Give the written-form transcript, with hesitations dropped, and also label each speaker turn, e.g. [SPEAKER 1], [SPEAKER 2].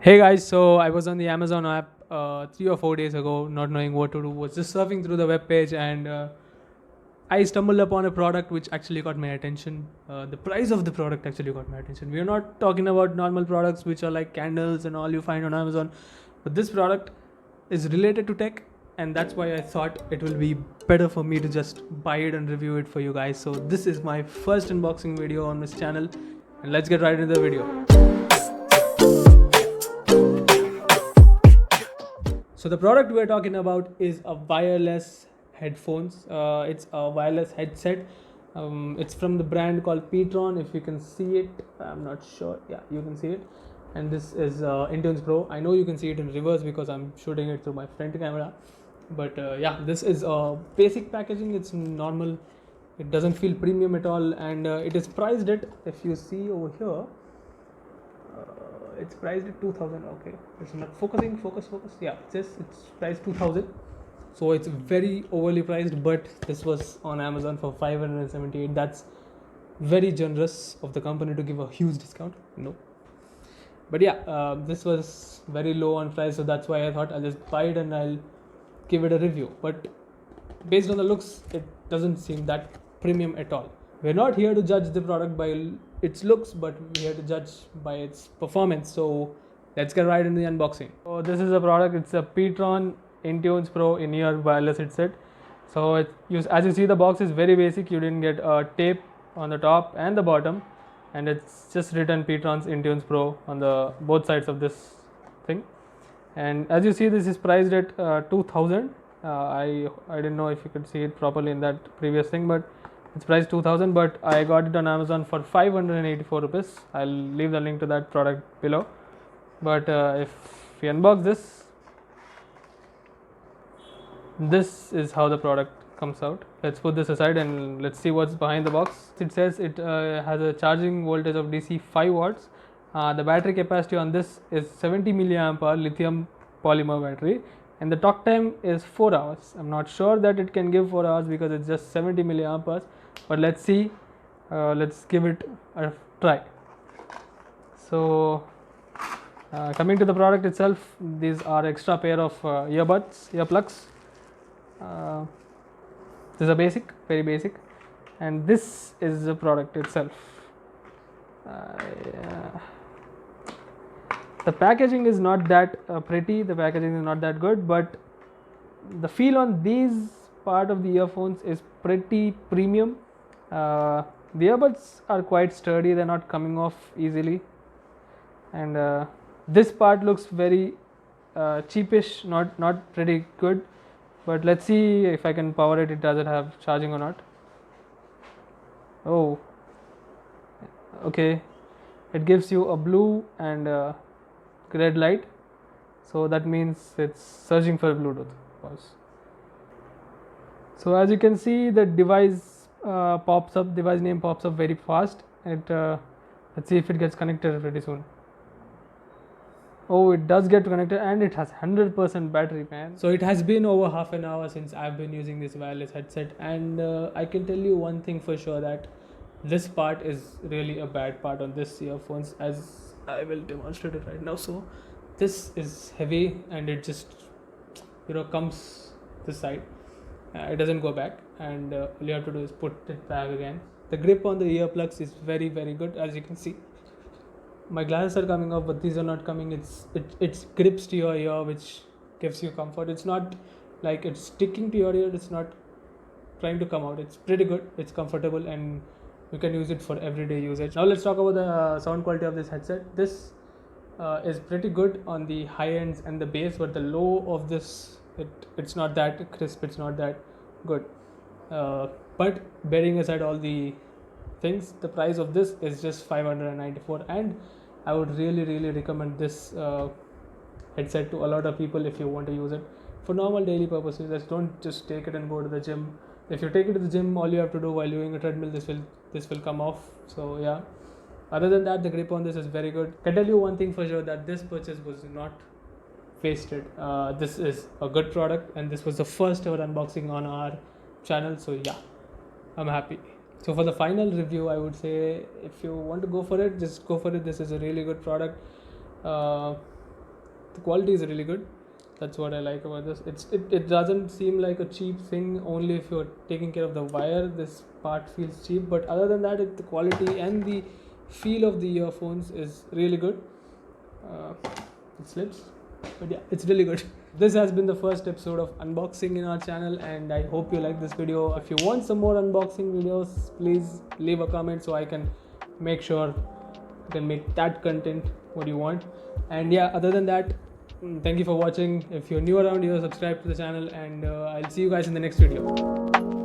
[SPEAKER 1] Hey guys, so I was on the Amazon app 3 or 4 days ago, not knowing what to do. Was just surfing through the web page and I stumbled upon a product which actually got my attention. The price of the product actually got my attention. We are not talking about normal products which are like candles and all you find on Amazon, but this product is related to tech, and that's why I thought it will be better for me to just buy it and review it for you guys. So this is my first unboxing video on this channel, and let's get right into the video. So the product we're talking about is a wireless headphones. It's a wireless headset. It's from the brand called pTron. If you can see it, I'm not sure. Yeah, you can see it. And this is InTunes Pro. I know you can see it in reverse because I'm shooting it through my front camera. But yeah, this is basic packaging. It's normal. It doesn't feel premium at all, and it is priced at, if you see over here, it's priced at 2000. Okay, it's not focusing. Focus. Yeah, it's priced 2000. So it's very overly priced, but this was on Amazon for 578. That's very generous of the company to give a huge discount. No, but yeah, this was very low on price, so that's why I thought I'll just buy it and I'll give it a review. But based on the looks, it doesn't seem that premium at all. We're not here to judge the product by its looks, but we're here to judge by its performance. So let's get right into the unboxing. So this is a product. It's a pTron InTunes Pro in-ear wireless headset. So as you see, the box is very basic. You didn't get a tape on the top and the bottom, and it's just written pTron's InTunes Pro on the both sides of this thing. And as you see, this is priced at 2000. I didn't know if you could see it properly in that previous thing, but it's priced 2000. But I got it on Amazon for 584 rupees. I'll leave the link to that product below. But if we unbox this is how the product comes out. Let's put this aside and let's see what's behind the box. It says it has a charging voltage of DC 5 watts. The battery capacity on this is 70 milliamp hour lithium polymer battery, and the talk time is 4 hours. I'm not sure that it can give 4 hours because it's just 70 milliamp hours, but let's see. Let's give it a try. So coming to the product itself, these are extra pair of earplugs. This is a basic, very basic, and this is the product itself. The packaging is not that pretty, the packaging is not that good, but the feel on these part of the earphones is pretty premium. The earbuds are quite sturdy, they're not coming off easily, and this part looks very cheapish, not pretty good. But let's see if I can power it. It doesn't have charging or not. Oh, okay, it gives you a blue and red light, so that means it's searching for Bluetooth. So as you can see, the device device name pops up very fast. Let's see if it gets connected pretty soon. Oh, it does get connected, and it has 100% battery, man. So it has been over half an hour since I've been using this wireless headset, and I can tell you one thing for sure, that this part is really a bad part on this earphones, as I will demonstrate it right now. So this is heavy, and it just comes this side. It doesn't go back, and all you have to do is put it back again. The grip on the earplugs is very good, as you can see. My glasses are coming off, but these are not coming. It grips to your ear, which gives you comfort. It's not like it's sticking to your ear. It's not trying to come out. It's pretty good. It's comfortable, and you can use it for everyday usage. Now let's talk about the sound quality of this headset. This is pretty good on the high ends and the bass, but the low of this, it's not that crisp. It's not that good. But bearing aside all the things, the price of this is just 594, and I would really recommend this headset to a lot of people if you want to use it for normal daily purposes. Don't just take it and go to the gym. If you take it to the gym, all you have to do while doing a treadmill, this will come off. So yeah, other than that, the grip on this is very good. I can tell you one thing for sure, that this purchase was not wasted. This is a good product, and this was the first ever unboxing on our channel. So yeah, I'm happy. So for the final review, I would say if you want to go for it, just go for it. This is a really good product. the quality is really good. That's what I like about this. It doesn't seem like a cheap thing only if you're taking care of the wire. This part feels cheap, but other than that, the quality and the feel of the earphones is really good. It slips, but yeah, it's really good. This has been the first episode of unboxing in our channel, and I hope you like this video. If you want some more unboxing videos, please leave a comment so I can make sure I can make that content what you want. And yeah, other than that, thank you for watching. If you're new around here, subscribe to the channel, and I'll see you guys in the next video.